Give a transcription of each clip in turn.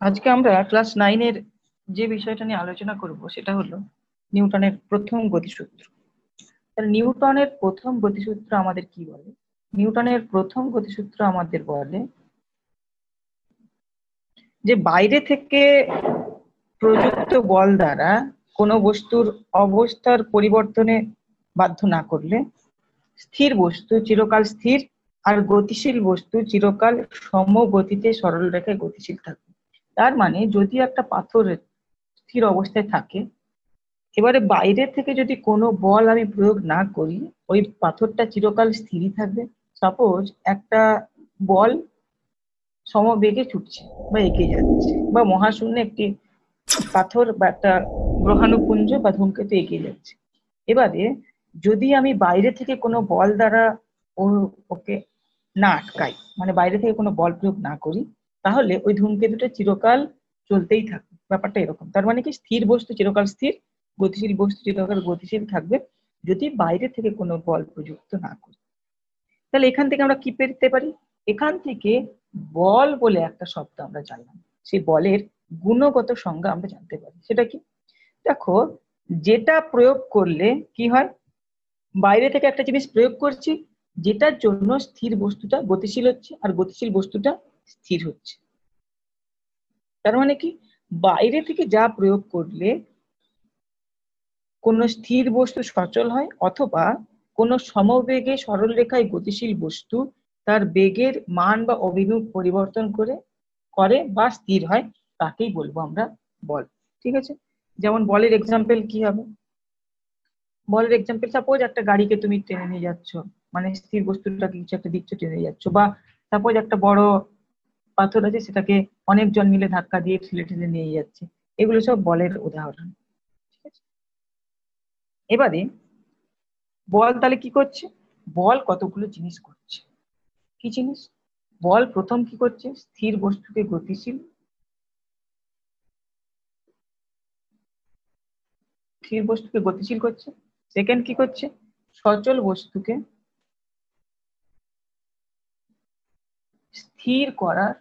আজকে আমরা ক্লাস 9-এর যে বিষয়টা নিয়ে আলোচনা করব সেটা হলো নিউটনের প্রথম গতিসূত্র। তাহলে নিউটনের প্রথম গতিসূত্র আমাদের কি বলে? নিউটনের প্রথম গতিসূত্র আমাদের বলে যে বাইরে থেকে প্রযুক্ত বল দ্বারা কোনো বস্তুর অবস্থার পরিবর্তনে বাধ্য না করলে স্থির বস্তু চিরকাল স্থির আর গতিশীল বস্তু চিরকাল সমগতিতে সরল রেখায় গতিশীল থাকবে। তার মানে যদি একটা পাথর স্থির অবস্থায় থাকে, এবারে বাইরে থেকে যদি কোনো বল আমি প্রয়োগ না করি, ওই পাথরটা চিরকাল স্থিরই থাকবে। সাপোজ একটা বল সমবেগে ছুটছে বা এগিয়ে যাচ্ছে, বা মহাশূন্যে একটি পাথর বা একটা গ্রহাণুপুঞ্জ বা ধূমকেতু এগিয়ে যাচ্ছে। এবারে যদি আমি বাইরে থেকে কোনো বল দ্বারা ওকে না আটকাই, মানে বাইরে থেকে কোনো বল প্রয়োগ না করি, তাহলে ওই ধূমকেতুটা চিরকাল চলতেই থাকবে। ব্যাপারটা এরকম। তার মানে কি, স্থির বস্তু চিরকাল স্থির, গতিশীল বস্তু চিরকাল গতিশীল থাকবে যদি বাইরে থেকে কোনো বল প্রযুক্ত না করি। তাহলে এখান থেকে আমরা কি পেতে পারি? এখান থেকে বল বলে একটা শব্দ আমরা জানলাম, সেই বলের গুণগত সংজ্ঞা আমরা জানতে পারি। সেটা কি? দেখো, যেটা প্রয়োগ করলে কি হয়, বাইরে থেকে একটা জিনিস প্রয়োগ করছি যেটার জন্য স্থির বস্তুটা গতিশীল হচ্ছে আর গতিশীল বস্তুটা স্থির হচ্ছে। তার মানে কি, বাইরে থেকে যা প্রয়োগ করলে কোন স্থির বস্তু সচল হয়, অথবা কোন সমবেগে সরল রেখায় গতিশীল বস্তু তার বেগের মান বা অভিমুখ পরিবর্তন করে বা স্থির হয়, তাকেই বলবো আমরা বল। ঠিক আছে? যেমন বলের এক্সাম্পল কি হবে? বলের এক্সাম্পল, সাপোজ একটা গাড়িকে তুমি টেনে নিয়ে যাচ্ছ, মানে স্থির বস্তুটাকে কিছু একটা দিচ্ছ, টেনে নিয়ে যাচ্ছ, বা সাপোজ একটা বড় পাথর আছে, সেটাকে অনেকজন মিলে ধাক্কা দিয়ে ঠেলে ঠেলে নিয়ে যাচ্ছে। এগুলো সব বলের উদাহরণ। ঠিক আছে? এবারে বল তাহলে কি করছে? বল কতগুলো জিনিস করছে। কি জিনিস? বল প্রথম কি করছে? স্থির বস্তুকে গতিশীল, স্থির বস্তুকে গতিশীল করছে। সেকেন্ড কি করছে? সচল বস্তুকে স্থির করার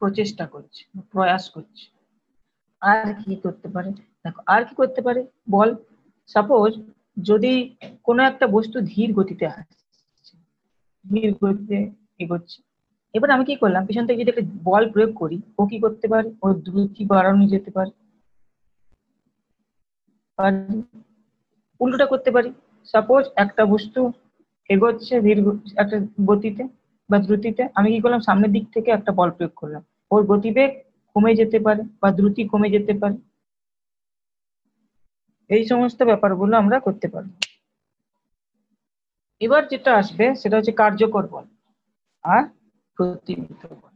প্রচেষ্টা করছে, প্রয়াস করছে। আর কি করতে পারে? দেখো, আর কি করতে পারে বল? সাপোজ যদি কোনো একটা বস্তু ধীর গতিতে আসছে, ধীর গতিতে এগোচ্ছে, এবার আমি কি করলাম, পিছন থেকে যদি একটা বল প্রয়োগ করি, ও কি করতে পারে? ও দ্রুতি বাড়ানো যেতে পারে। আর উল্টোটা করতে পারি, সাপোজ একটা বস্তু এগোচ্ছে ধীর একটা গতিতে বা দ্রুতিতে, আমি কি করলাম, সামনের দিক থেকে একটা বল প্রয়োগ করলাম, ওর গতিবেগ কমে যেতে পারে বা দ্রুতি কমে যেতে পারে। এই সমস্ত ব্যাপারগুলো আমরা করতে পারি। এবার যেটা আসবে সেটা হচ্ছে কার্যকর বল আর প্রতিবিত বল।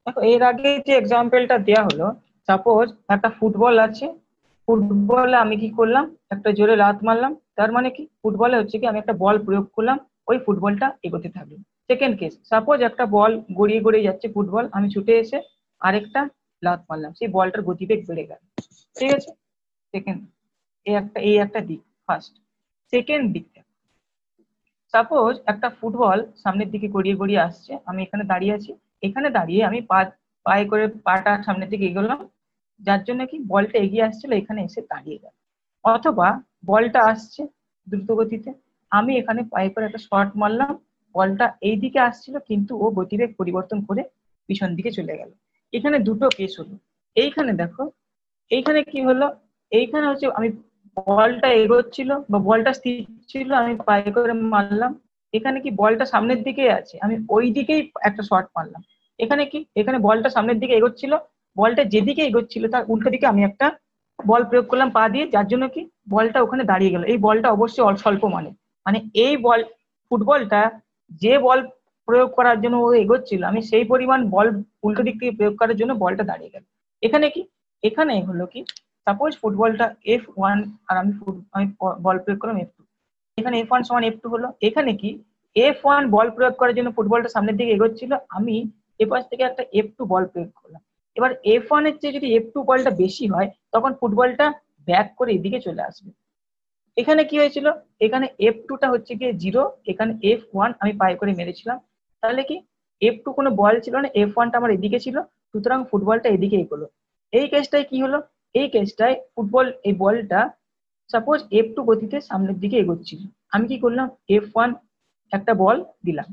দেখো, এর আগে যে এক্সাম্পলটা দেওয়া হলো, সাপোজ একটা ফুটবল আছে, ফুটবলে আমি কি করলাম, একটা জোরে লাত মারলাম। তার মানে কি, ফুটবলে হচ্ছে কি, আমি একটা বল প্রয়োগ করলাম, ওই ফুটবলটা এগোতে থাকলো। সেকেন্ড কেস, সাপোজ একটা বল গড়িয়ে গড়িয়ে যাচ্ছে ফুটবল, আমি ছুটে এসে আরেকটা লাত মারলাম, সেই বলটার গতিবেগ বেড়ে গেল। ঠিক আছে? সেকেন্ড, এই একটা দিক ফার্স্ট। সেকেন্ড দিকটা, সাপোজ একটা ফুটবল সামনের দিকে গড়িয়ে গড়িয়ে আসছে, আমি এখানে দাঁড়িয়ে আছি, এখানে দাঁড়িয়ে আমি পায়ে করে পাটা সামনের দিকে এগোলাম, যার জন্য কি বলটা এগিয়ে আসছিল, এখানে এসে দাঁড়িয়ে গেল। অথবা বলটা আসছে দ্রুত গতিতে, আমি এখানে পায়ে করে একটা শট মারলাম, বলটা এই দিকে আসছিল কিন্তু ও গতিবেগ পরিবর্তন করে পিছন দিকে চলে গেল। এখানে দুটো কেস হলো। এইখানে দেখো, এইখানে কি হলো, এইখানে হচ্ছে আমি বলটা এগোচ্ছিল বা বলটা স্থির ছিল, আমি পায়ে করে মারলাম। এখানে কি বলটা সামনের দিকে আছে, আমি ওই দিকেই একটা শট মারলাম। এখানে কি, এখানে বলটা সামনের দিকে এগোচ্ছিল, বলটা যেদিকে এগোচ্ছিল তার উল্টো দিকে আমি একটা বল প্রয়োগ করলাম পা দিয়ে, যার জন্য কি বলটা ওখানে দাঁড়িয়ে গেল। এই বলটা অবশ্যই স্বল্প মানে, মানে এই বল ফুটবলটা যে বল প্রয়োগ করার জন্য ও এগোচ্ছিল, আমি সেই পরিমাণ বল উল্টো দিক থেকে প্রয়োগ করার জন্য বলটা দাঁড়িয়ে গেল। এখানে কি, এখানে হলো কি, সাপোজ ফুটবলটা F1 আর আমি বল প্রয়োগ করলাম F2, এখানে F1 সমান F2 হলো। এখানে কি, F1 বল প্রয়োগ করার জন্য ফুটবলটা সামনের দিকে এগোচ্ছিল, আমি এপাশ থেকে একটা F2 বল প্রয়োগ করলাম। এবার F1 এর চেয়ে যদি F2 বলটা বেশি হয়, তখন ফুটবলটা ব্যাক করে এদিকে চলে আসবে। এখানে কি হয়েছিল, এখানে F2টা হচ্ছে গিয়ে 0, এখানে F1 আমি পায়ে করে মেরেছিলাম, তাহলে কি F2 কোনো বল ছিল না, F1টা আমার এদিকে ছিল, সুতরাং ফুটবলটা এদিকে এগোলো। এই কেসটায় কি হলো, এই কেসটায় এই বলটা সাপোজ F2 গতিতে সামনের দিকে এগোচ্ছিল, আমি কি করলাম, F1 একটা বল দিলাম।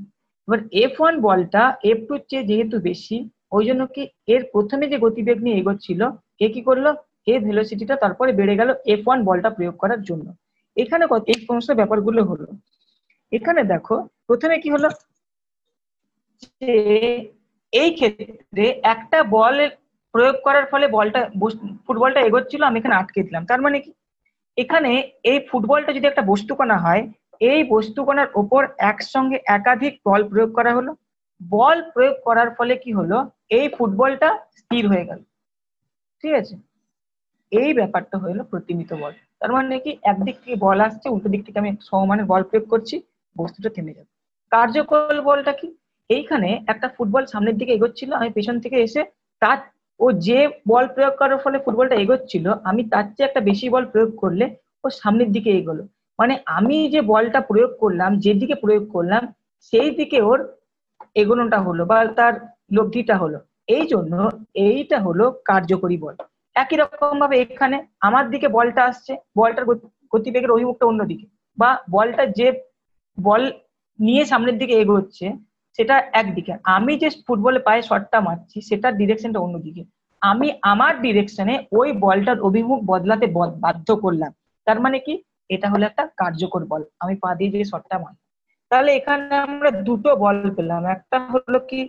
এবার F1 বলটা F2 চেয়ে যেহেতু বেশি, ওই জন্য কি এর প্রথমে যে গতিবেগ নিয়ে এগোচ্ছিল, এ কি করলো, এই ভেলোসিটিটা তারপরে বেড়ে গেল F1 বলটা প্রয়োগ করার জন্য। এখানে এই সমস্ত ব্যাপারগুলো হলো। এখানে দেখো প্রথমে কি হলো, যে এই ক্ষেত্রে একটা বল প্রয়োগ করার ফলে ফুটবলটা এগোচ্ছিল, আমি এখানে আটকে দিলাম। তার মানে কি, এখানে এই ফুটবলটা যদি একটা বস্তুকণা হয়, এই বস্তুকণার ওপর একসঙ্গে একাধিক বল প্রয়োগ করা হলো। বল প্রয়োগ করার ফলে কি হলো, এই ফুটবলটা স্থির হয়ে গেল। ঠিক আছে, এই ব্যাপারটা হলো প্রতিমিত বল। তার মানে কি, একদিক থেকে বল আসছে, উল্টো দিক থেকে আমি সমমানের বল প্রয়োগ করছি, বস্তুটা থেমে যাবে। কার্যকর বলটা কি, এইখানে একটা ফুটবল সামনের দিকে এগোচ্ছিল, আমি পেছন থেকে এসে তার যে বল প্রয়োগ করার ফলে ফুটবলটা এগোচ্ছিল, আমি তার চেয়ে একটা বেশি বল প্রয়োগ করলে ও সামনের দিকে এগোলো। মানে আমি যে বলটা প্রয়োগ করলাম, যেদিকে প্রয়োগ করলাম সেই দিকে ওর এগোনোটা হলো বা তার লব্ধিটা হলো। এই জন্য এইটা হলো কার্যকরী বল। একই রকম ভাবে এখানে আমার দিকে বলটা আসছে, বলটার গতিবেগের অভিমুখটা অন্যদিকে, বা বলটা যে বল নিয়ে সামনের দিকে এগোচ্ছে সেটা একদিকে, আমি যে ফুটবলে পায়ে শটটা মারছি সেটার ডিরেকশনটা অন্যদিকে, আমি আমার ডিরেকশনে ওই বলটার অভিমুখ বদলাতে বাধ্য করলাম। তার মানে কি, এটা হলো একটা কার্যকর বল, আমি পা দিয়ে যে শটটা মারলাম। তাহলে এখানে আমরা দুটো বল পেলাম, একটা হলো কি,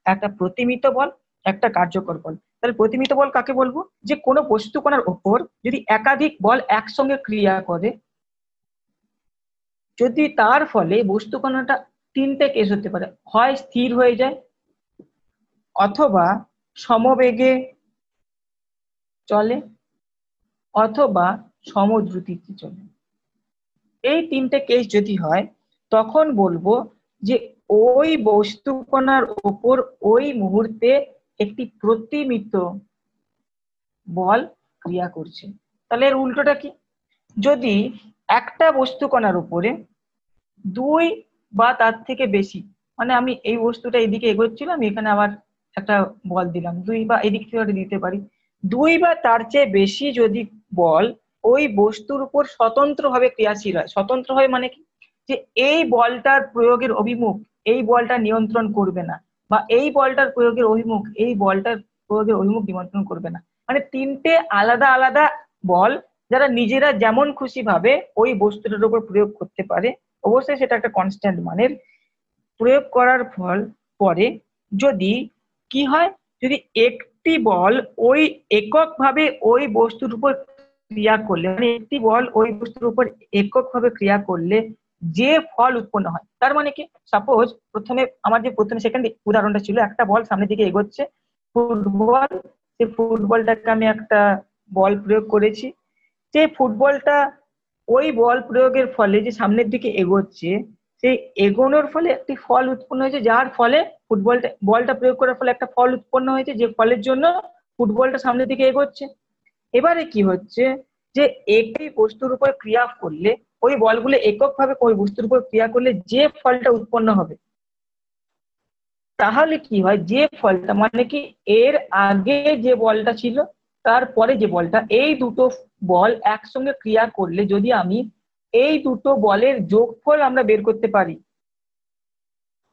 একটা প্রতিমিত বল, একটা কার্যকর বল। তাহলে প্রতিমিত বল কাকে বলবো, যে কোনো বস্তুকণার ওপর যদি একাধিক বল একসঙ্গে ক্রিয়া করে, যদি তার ফলে বস্তুকণাটা তিনটে কেস হতে পারে, হয় স্থির হয়ে যায়, অথবা সমবেগে চলে, অথবা সমদ্রুতিতে চলে। এই তিনটে কেস যদি হয়, তখন বলবো যে ওই বস্তুকণার ওপর ওই মুহূর্তে একটি প্রতিমিত বল ক্রিয়া করছে। তাহলে এর উল্টোটা কি, যদি একটা বস্তুকণার উপরে দুই বা তার থেকে বেশি, মানে আমি এই বস্তুটা এদিকে এগোচ্ছিলাম, আমি এখানে আবার একটা বল দিলাম, দুই বা এদিক থেকে দিতে পারি, দুই বা তার চেয়ে বেশি যদি বল ওই বস্তুর উপর স্বতন্ত্রভাবে ক্রিয়াশীল হয়, স্বতন্ত্র হয় মানে কি, যে এই বলটার প্রয়োগের অভিমুখ এই বলটা নিয়ন্ত্রণ করবে না, বা এই বলটার প্রয়োগের অভিমুখ এই বলটার প্রয়োগের অভিমুখ নিয়ন্ত্রণ করবে না, মানে তিনটে আলাদা আলাদা বল যারা নিজেরা যেমন খুশি ভাবে ওই বস্তুটার উপর প্রয়োগ করতে পারে। অবশ্যই সেটা একটা কনস্ট্যান্ট মানের প্রয়োগ করার ফল পরে যদি কি হয়, যদি একটি বল ওই এককভাবে ওই বস্তুর উপর ক্রিয়া করলে, মানে একটি বল ওই বস্তুর উপর এককভাবে ক্রিয়া করলে যে ফল উৎপন্ন হয়, তার মানে কি, সাপোজ প্রথমে সেকেন্ড উদাহরণটা ছিল, একটা বল সামনের দিকে এগোচ্ছে, ফুটবল, সেই ফুটবলটাকে আমি একটা বল প্রয়োগ করেছি, যে ফুটবলটা ওই বল প্রয়োগের ফলে যে সামনের দিকে এগোচ্ছে, সেই এগোনোর ফলে একটি ফল উৎপন্ন হয়েছে, যার ফলে বলটা প্রয়োগ করার ফলে একটা ফল উৎপন্ন হয়েছে, যে ফলের জন্য ফুটবলটা সামনের দিকে এগোচ্ছে। এবারে কি হচ্ছে, যে একটি বস্তুর উপর ক্রিয়া করলে ওই বলগুলো এককভাবে ওই বস্তুর উপর ক্রিয়া করলে যে ফলটা উৎপন্ন হবে, তাহলে কি হয়, যে ফলটা মানে কি, এর আগে যে বলটা ছিল তারপরে যে বলটা, এই দুটো বল একসঙ্গে ক্রিয়া করলে যদি আমি এই দুটো বলের যোগফল আমরা বের করতে পারি,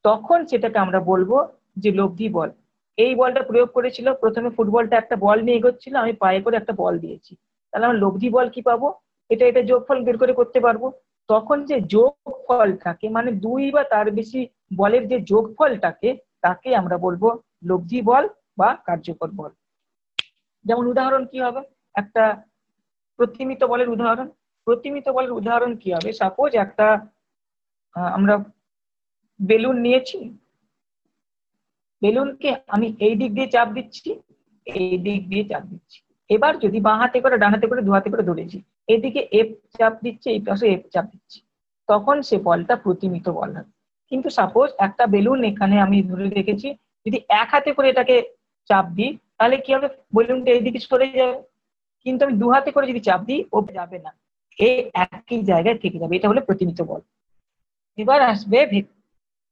তখন সেটাকে আমরা বলবো যে লব্ধি বল। এই বলটা প্রয়োগ করেছিল, প্রথমে ফুটবলটা একটা বল নিয়ে এগোচ্ছিল, আমি পায়ে করে একটা বল দিয়েছি, তাহলে আমরা লব্ধি বল কি পাবো, এটা যোগফল বের করে করতে পারবো। তখন যে যোগফলটাকে, মানে দুই বা তার বেশি বলের যে যোগফলটাকে, তাকে আমরা বলবো লব্ধি বল বা কার্যকর বল। যেমন উদাহরণ কি হবে, একটা প্রতিমিত বলের উদাহরণ কি হবে, সাপোজ একটা আমরা বেলুন নিয়েছি, বেলুনকে আমি এই দিক দিয়ে চাপ দিচ্ছি, এই দিক দিয়ে চাপ দিচ্ছি, এবার যদি বাঁ হাতে করে ডান হাতে করে দু হাতে করে ধরেছি, এদিকে এফ চাপ দিচ্ছি, এই পাশে এফ চাপ দিচ্ছি, তখন সে বলটা প্রতিমিত বল হবে। কিন্তু সাপোজ একটা বেলুন এখানে আমি ধরে রেখেছি, যদি এক হাতে করে এটাকে চাপ দিই, তাহলে কি হবে, বেলুনটা এইদিকে সরে যাবে, কিন্তু আমি দু হাতে করে যদি চাপ দিই, ও যাবে না, এই একই জায়গায় থেকে যাবে, এটা হলো প্রতিমিত বল। এবার আসবে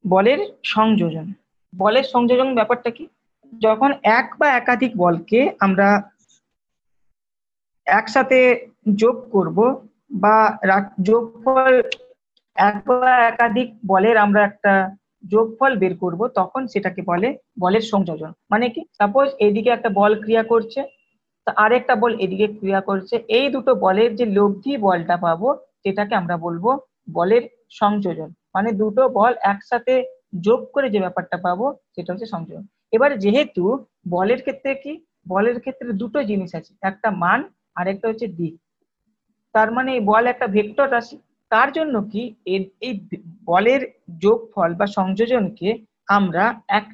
বলের সংযোজন। বলের সংযোজন ব্যাপারটা কি? যখন এক বা একাধিক বলকে আমরা একসাথে যোগ করব বা যোগফল, এক বা একাধিক বলের আমরা একটা যোগফল বের করব, তখন সেটাকে বলে বলের সংযোজন। মানে কি, সাপোজ এইদিকে একটা বল ক্রিয়া করছে, আরেকটা বল এদিকে ক্রিয়া করছে, এই দুটো বলের যে লব্ধি বলটা পাবো সেটাকে আমরা বলবো বলের সংযোজন। মানে দুটো বল একসাথে যোগ করে যে ব্যাপারটা পাবো সেটা হচ্ছে সংযোজন। এবার যেহেতু বলের ক্ষেত্রে কি, বলের ক্ষেত্রে দুটো জিনিস আছে, একটা মান আর একটা হচ্ছে দিক। তার মানে বল একটা ভেক্টর রাশি। তার জন্য কি এই বলের যোগফল বা সংযোজনকে আমরা এক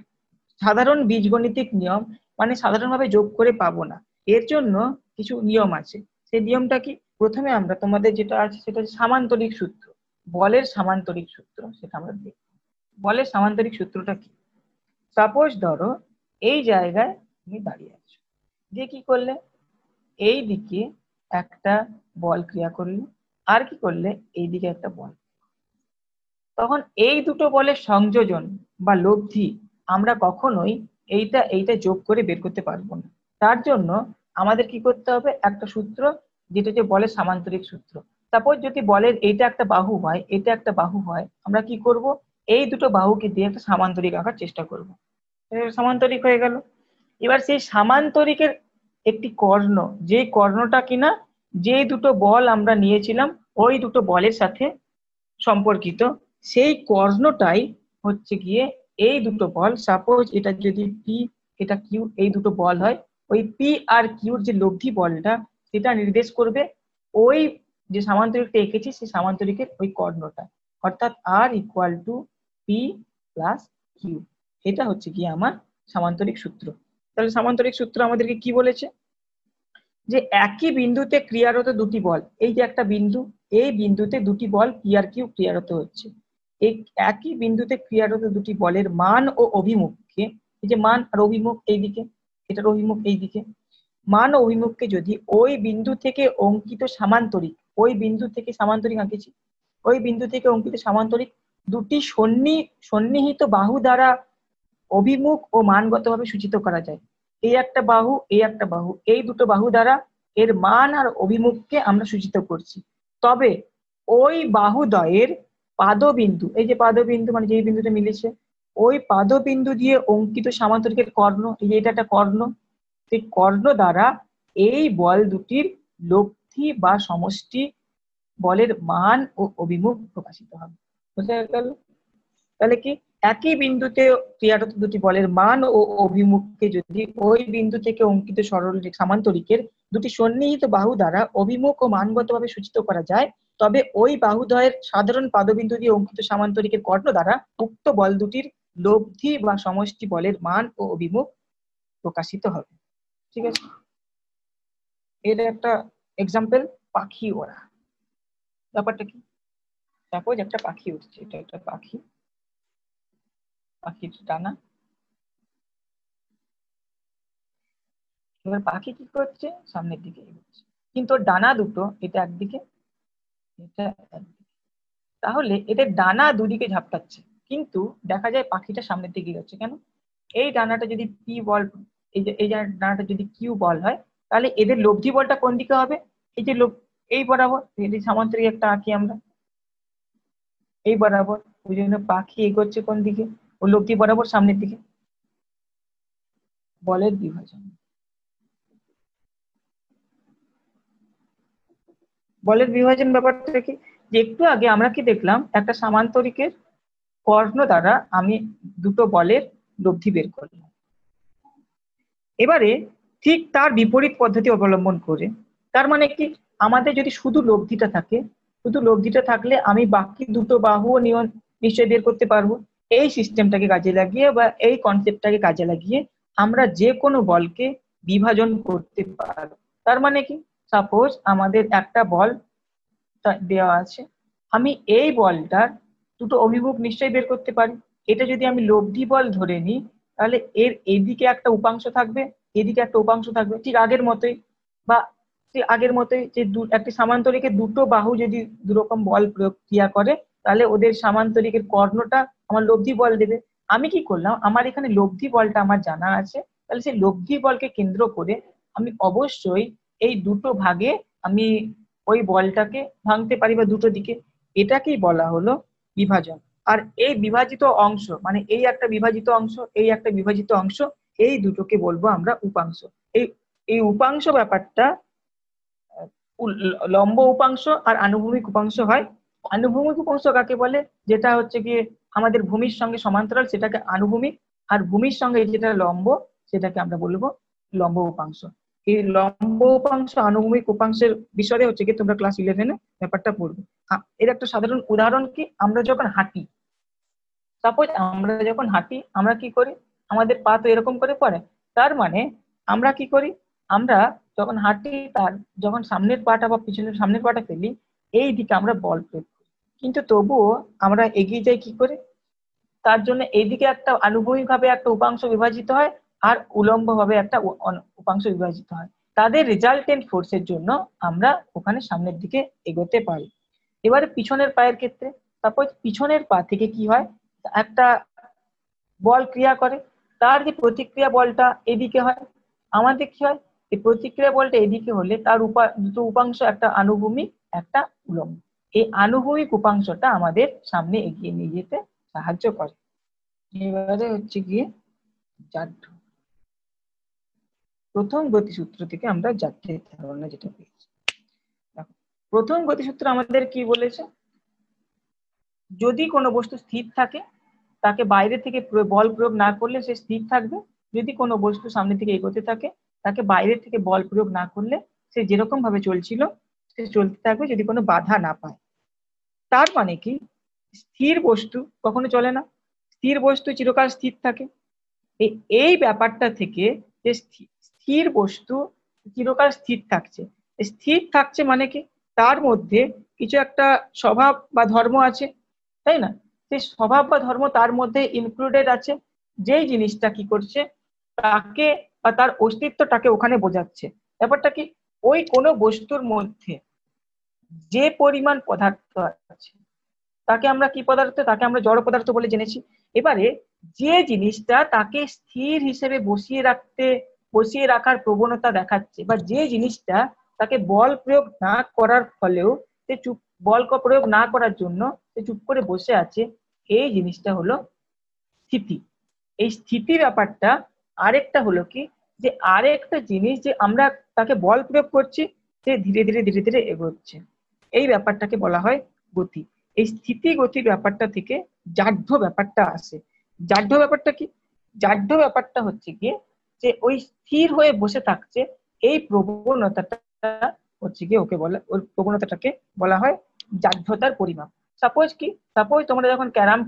সাধারণ বীজগণিতিক নিয়ম, মানে সাধারণভাবে যোগ করে পাবো না, এর জন্য কিছু নিয়ম আছে। সেই নিয়মটা কি, প্রথমে আমরা তোমাদের যেটা আছে সেটা হচ্ছে সামান্তরিক সূত্র, বলের সামান্তরিক সূত্র, সেটা আমরা দেখব। বলের সামান্তরিক সূত্রটা কি? সাপোজ ধরো এই জায়গায় তুমি দাঁড়িয়ে আছো, দিয়ে কি করলে, এই দিকে একটা বল ক্রিয়া করলে, আর কি করলে, এই দিকে একটা বল। তখন এই দুটো বলের সংযোজন বা লব্ধি আমরা কখনোই এইটা যোগ করে বের করতে পারবো না। তার জন্য আমাদের কি করতে হবে, একটা সূত্র, যেটা যে বলের সামান্তরিক সূত্র। সাপোজ যদি বলের এইটা একটা বাহু হয়, এটা একটা বাহু হয়, আমরা কি করব, এই দুটো বাহুকে দিয়ে একটা সামান্তরিক আঁকার চেষ্টা করব। সামান্তরিক হয়ে গেল। এবার সেই সামান্তরিকের একটি কর্ণ, যে কর্ণটা কিনা যে দুটো বল আমরা নিয়েছিলাম ওই দুটো বলের সাথে সম্পর্কিত, সেই কর্ণটাই হচ্ছে গিয়ে এই দুটো বল। সাপোজ এটা যদি পি, এটা কিউ, এই দুটো বল হয়, ওই পি আর কিউর যে লব্ধি বলটা সেটা নির্দেশ করবে ওই যে সামান্তরিকটা এঁকেছি সেই সামান্তরিকের ওই কর্ণটা, অর্থাৎ R equal to P plus Q. এটা হচ্ছে গিয়ে আমার সামান্তরিক সূত্র। তাহলে সামান্তরিক সূত্র আমাদেরকে কি বলেছে, যে একই বিন্দুতে ক্রিয়ারত দুটি বল, এই যে একটা বিন্দু, এই বিন্দুতে দুটি বল পি আর কিউ ক্রিয়ারত হচ্ছে, এই একই বিন্দুতে ক্রিয়ারত দুটি বলের মান ও অভিমুখকে, এই যে মান আর অভিমুখ এইদিকে, এটার অভিমুখ এইদিকে, মান ও অভিমুখকে যদি ওই বিন্দু থেকে অঙ্কিত সামান্তরিক, ওই বিন্দু থেকে সামান্তরিক আঁকেছি, ওই বিন্দু থেকে অঙ্কিত সামান্তরিক দুটি সন্নিহিত বাহু দ্বারা অভিমুখ ও মানগতভাবে সূচিত করা যায়। এই একটা বাহু, এই একটা বাহু, এই দুটো বাহু দ্বারা এর মান আর অভিমুখকে আমরা সূচিত করছি। তবে ওই বাহুদ্বয়ের পাদবিন্দু, এই যে পাদবিন্দু মানে যে বিন্দুটা মিলেছে, ওই পাদবিন্দু দিয়ে অঙ্কিত সামান্তরিকের কর্ণ, এই যে এটা একটা কর্ণ, সেই কর্ণ দ্বারা এই বল দুটির লব্ধি বা সমষ্টি বলের মান ও অভিমুখ প্রকাশিত হবে। বুঝা গেল? তাহলে কি, একই বিন্দুতে ক্রিয়ারত দুটি বলের মান ও অভিমুখকে যদি ওই বিন্দু থেকে অঙ্কিত সরল সামান্তরিকের দুটি সন্নিহিত বাহু দ্বারা অভিমুখ ও মানগতভাবে সূচিত করা যায়, তবে ওই বাহুদ্বয়ের সাধারণ পাদবিন্দু দিয়ে অঙ্কিত সামান্তরিকের কর্ণ দ্বারা উক্ত বল দুটির লব্ধি বা সমষ্টি বলের মান ও অভিমুখ প্রকাশিত হবে। ঠিক আছে, এর একটা এক্সাম্পল, পাখি ওড়া। ব্যাপারটা কি, সাপোজ একটা পাখি উঠছে, এটা একটা পাখি, পাখির ডানা। এবার পাখি কি করছে, সামনের দিকে এগোচ্ছে, কিন্তু ওর ডানা দুটো, এটা একদিকে, এটা একদিকে। তাহলে এদের ডানা দুদিকে ঝাপটাচ্ছে, কিন্তু দেখা যায় পাখিটা সামনের দিকে এগোচ্ছে কেন? এই ডানাটা যদি পি বল, এই যে ডানাটা যদি কিউ বল হয়, তাহলে এদের লব্ধি বলটা কোন দিকে হবে, এই যে এই বরাবর, এই সামান্তরিক একটা আঁকি আমরা, এই বরাবর, ওই জন্য পাখি এগোচ্ছে কোন দিকে, ও লব্ধি বরাবর সামনের দিকে। বলের বিভাজন, বলের বিভাজন ব্যাপারটা কি, যে একটু আগে আমরা কি দেখলাম, একটা সামান্তরিকের কর্ণ দ্বারা আমি দুটো বলের লব্ধি বের করলাম। এবারে ঠিক তার বিপরীত পদ্ধতি অবলম্বন করে, তার মানে কি, আমাদের যদি শুধু লব্ধিটা থাকে, শুধু লব্ধিটা থাকলে আমি বাকি দুটো বাহুও নিশ্চয়ই বের করতে পারবো। এই সিস্টেমটাকে কাজে লাগিয়ে বা এই কনসেপ্টটাকে কাজে লাগিয়ে আমরা যে কোনো বলকে বিভাজন করতে পারবো। তার মানে কি, সাপোজ আমাদের একটা বল দেওয়া আছে, আমি এই বলটার দুটো অভিমুখ নিশ্চয়ই বের করতে পারি। এটা যদি আমি লব্ধি বল ধরে নিই, তাহলে এর এদিকে একটা উপাংশ থাকবে, এদিকে একটা উপাংশ থাকবে, ঠিক আগের মতোই, বা আগের মতোই, যে একটি সামান্তরিকের দুটো বাহু যদি দুরকম বল প্রয়োগ ক্রিয়া করে, তাহলে ওদের সামান্তরিকের কর্ণটা আমার লব্ধি বল দেবে। আমি কি করলাম, আমার এখানে লব্ধি বলটা আমার জানা আছে, তাহলে সেই লব্ধি বলকে কেন্দ্র করে আমি অবশ্যই এই দুটো ভাগে আমি ওই বলটাকে ভাঙতে পারি বা দুটো দিকে, এটাকেই বলা হলো বিভাজন। আর এই বিভাজিত অংশ মানে এই একটা বিভাজিত অংশ, এই একটা বিভাজিত অংশ, এই দুটোকে বলবো আমরা উপাংশ। এই এই উপাংশ ব্যাপারটা লম্ব উপাংশ আর আনুভূমিক উপাংশ হয়। আনুভূমিক উপাংশ কাকে বলে, যেটা হচ্ছে গিয়ে আমাদের ভূমির সঙ্গে সমান্তরাল সেটাকে আনুভূমিক, আর ভূমির সঙ্গে যেটা লম্ব সেটাকে আমরা বলবো লম্ব উপাংশ। এই লম্ব উপাংশ আনুভূমিক উপাংশের বিষয়ে হচ্ছে কি তোমরা ক্লাস 11-এ ব্যাপারটা পড়বে। এর একটা সাধারণ উদাহরণ কি, আমরা যখন হাঁটি, সাপোজ আমরা যখন হাঁটি আমরা কি করি, আমাদের পা তো এরকম করে পড়ে, তার মানে আমরা কি করি, আমরা যখন হাঁটি তার যখন সামনের পাটা বা পিছনের সামনের পাটা ফেলি এই দিকে আমরা বল প্রয়োগ করি, কিন্তু তবুও আমরা এগিয়ে যাই কি করে, তার জন্য এইদিকে একটা আনুভূমিক ভাবে একটা উপাংশ বিভাজিত হয় আর উলম্ব ভাবে একটা উপাংশ বিভাজিত হয়। তাদের রেজাল্টেন্ট ফোর্সের জন্য আমরা ওখানে সামনের দিকে এগোতে পারি। এবারে পিছনের পায়ের ক্ষেত্রে সাপোজ পিছনের পা থেকে কি হয়, একটা বল ক্রিয়া করে, তার যে প্রতিক্রিয়া বলটা এদিকে হয়, আমাদের কি হয় এই প্রতিক্রিয়া বলটা এদিকে হলে তার দুটো উপাংশ, একটা আনুভূমিক একটা উলম্ব, এই আনুভূমিক উপাংশটা আমাদের সামনে এগিয়ে নিয়ে যেতে সাহায্য করে। এবারে হচ্ছে গিয়ে জাঢ্য। প্রথম গতিসূত্র থেকে আমরা জাঢ্যের ধারণা যেটা পেয়েছি, প্রথম গতিসূত্র আমাদের কি বলেছে, যদি কোনো বস্তু স্থির থাকে তাকে বাইরে থেকে বল প্রয়োগ না করলে সে স্থির থাকবে, যদি কোনো বস্তু সামনে থেকে এগোতে থাকে তাকে বাইরে থেকে বল প্রয়োগ না করলে সে যেরকম ভাবে চলছিল সে চলতে থাকবে যদি কোনো বাধা না পায়। তার মানে কি, স্থির বস্তু কখনো চলে না, স্থির বস্তু চিরকাল স্থির থাকে। এই ব্যাপারটা থেকে যে স্থির বস্তু চিরকাল স্থির থাকছে, স্থির থাকছে মানে কি তার মধ্যে কিছু একটা স্বভাব বা ধর্ম আছে, তাই না, সেই স্বভাব বা ধর্ম তার মধ্যে ইনক্লুডেড আছে, যেই জিনিসটা কি করছে তাকে বা তার অস্তিত্বটাকে ওখানে বোঝাচ্ছে। ব্যাপারটা কি, ওই কোনো বস্তুর মধ্যে যে পরিমাণ পদার্থ আছে তাকে আমরা কি পদার্থ, তাকে আমরা জড় পদার্থ বলে জেনেছি। এবারে যে জিনিসটা তাকে স্থির হিসেবে বসিয়ে রাখার প্রবণতা দেখাচ্ছে, বা যে জিনিসটা তাকে বল প্রয়োগ না করার ফলেও সে বল প্রয়োগ না করার জন্য সে চুপ করে বসে আছে, এই জিনিসটা হলো স্থিতি। এই স্থিতি ব্যাপারটা আরেকটা হলো কি, যে আরেকটা জিনিস যে আমরা তাকে বল প্রয়োগ করছি সে ধীরে ধীরে ধীরে ধীরে এগোচ্ছে, এই ব্যাপারটাকে বলা হয় গতি। এই স্থিতি গতির ব্যাপারটা থেকে জাঢ্য ব্যাপারটা আসে। জাঢ্য ব্যাপারটা কি, জাঢ্য ব্যাপারটা হচ্ছে গিয়ে যে ওই স্থির হয়ে বসে থাকছে এই প্রবণতাটা হচ্ছে গিয়ে ওকে বলা, ওই প্রবণতাটাকে বলা হয় জাঢ্যতার পরিমাপ। সাপোজ তোমরা যখন ক্যারাম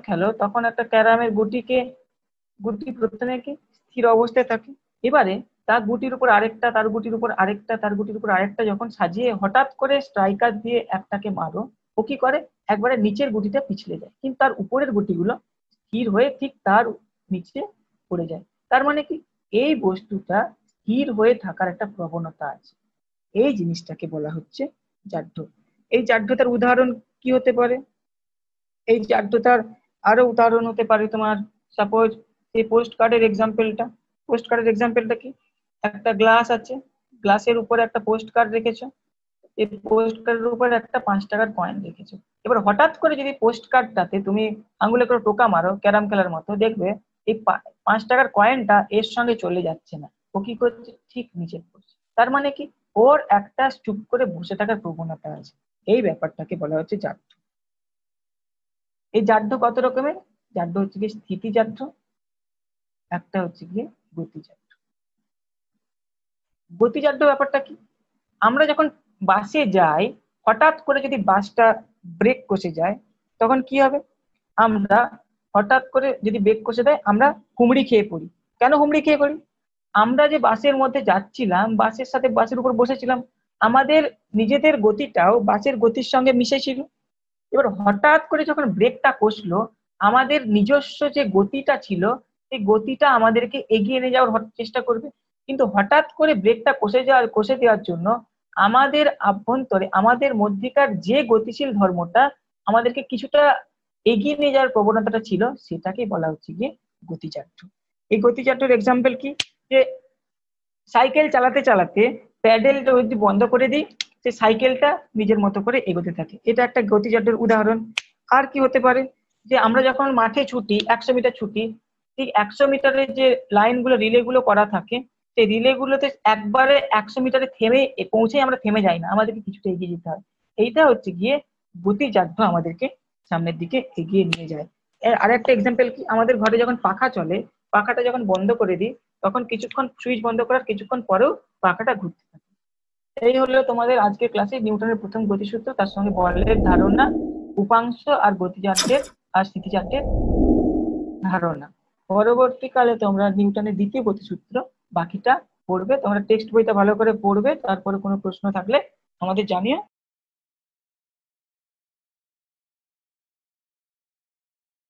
খেলো তখন একটা ক্যারামের গুটি প্রথমে কি স্থির অবস্থায় থাকে, এবারে তার গুটির উপর আরেকটা, তার গুটির উপর আরেকটা, তার গুটির উপর আরেকটা যখন সাজিয়ে হঠাৎ করে স্ট্রাইকার দিয়ে একটাকে মারো, ও কি করে একবারে নিচের গুটিটা পিছলে যায়, কিন্তু তার উপরের গুটিগুলো স্থির হয়ে ঠিক তার নিচে পড়ে যায়। তার মানে কি, এই বস্তুটা স্থির হয়ে থাকার একটা প্রবণতা আছে, এই জিনিসটাকে বলা হচ্ছে জাঢ্য। এই জাঢ্যতার উদাহরণ কি হতে পারে, এই জাঢ্যতার আরো উদাহরণ হতে পারে তোমার সাপোজ এই পোস্ট কার্ডের এক্সাম্পলটা কি, একটা গ্লাস আছে, গ্লাসের উপরে একটা পোস্ট কার্ড রেখেছো, এই পোস্ট কার্ডের উপরে একটা 5 টাকার কয়েন রেখেছো। এবার হঠাৎ করে যদি পোস্ট কার্ডটাতে তুমি আঙুলে করে টোকা মারো ক্যারাম খেলার মতো, দেখবে এই 5 টাকার কয়েনটা এর সঙ্গে চলে যাচ্ছে না, ও কি করছে ঠিক নিচে পড়ছে। তার মানে কি, ওর একটা চুপ করে বসে থাকার প্রবণতা আছে, এই ব্যাপারটাকে বলা হচ্ছে জাঢ্য। এই জাঢ্য কত রকমের, জাঢ্য হচ্ছে কি স্থিতি জাঢ্য, একটা হচ্ছে গিয়ে গতিজাঢ্য। গতিজাঢ্য ব্যাপারটা কি, আমরা যখন বাসে যাই হঠাৎ করে যদি বাসটা ব্রেক কষে যায় তখন কি হবে, আমরা হঠাৎ করে যদি ব্রেক কষে দেয় আমরা হুমড়ি খেয়ে পড়ি। কেন হুমড়ি খেয়ে পড়ি, আমরা যে বাসের মধ্যে যাচ্ছিলাম, বাসের সাথে বাসের উপর বসেছিলাম, আমাদের নিজেদের গতিটাও বাসের গতির সঙ্গে মিশেছিল। এবার হঠাৎ করে যখন ব্রেকটা কষলো, আমাদের নিজস্ব যে গতিটা ছিল সেই গতিটা আমাদেরকে এগিয়ে নিয়ে যাওয়ার চেষ্টা করবে, কিন্তু হঠাৎ করে ব্রেকটা কষে দেওয়ার জন্য আমাদের আভ্যন্তরে আমাদের মধ্যেকার যে গতিশীল ধর্মটা আমাদেরকে কিছুটা এগিয়ে নিয়ে যাওয়ার প্রবণতাটা ছিল সেটাকে বলা হচ্ছে গিয়ে গতিজাড্য। এই গতিজাড্যের এক্সাম্পল কি, যে সাইকেল চালাতে চালাতে প্যাডেলটা যদি বন্ধ করে দিই, সে সাইকেলটা নিজের মতো করে এগোতে থাকে, এটা একটা গতিজাড্যের উদাহরণ। আর কি হতে পারে, যে আমরা যখন মাঠে ছুটি 100 মিটার ছুটি, ঠিক 100 মিটারের যে লাইনগুলো রিলে গুলো করা থাকে, সেই রিলে গুলোতে একবারে 100 মিটারে থেমে পৌঁছে আমরা থেমে যাই না, আমাদেরকে কিছুটা এগিয়ে যেতে হয়। এইটা হচ্ছে গিয়ে গতিজাড্য আমাদেরকে সামনের দিকে এগিয়ে নিয়ে যায়। এর আরেকটা এক্সাম্পল কি, আমাদের ঘরে যখন পাখা চলে, পাখাটা যখন বন্ধ করে দিই, তখন কিছুক্ষণ সুইচ বন্ধ করার কিছুক্ষণ পরেও পাখাটা ঘুরতে থাকে। এই হলো তোমাদের আজকের ক্লাসে নিউটনের প্রথম গতিসূত্র, তার সঙ্গে বলের ধারণা, উপাংশ আর গতিজাড্যের আর স্থিতিজাড্যের ধারণা। পরবর্তীকালে তোমরা নিউটনের দ্বিতীয় গতিসূত্র বাকিটা পড়বে, তোমরা টেক্সট বইটা ভালো করে পড়বে, তারপরে কোনো প্রশ্ন থাকলে আমাদের জানিও।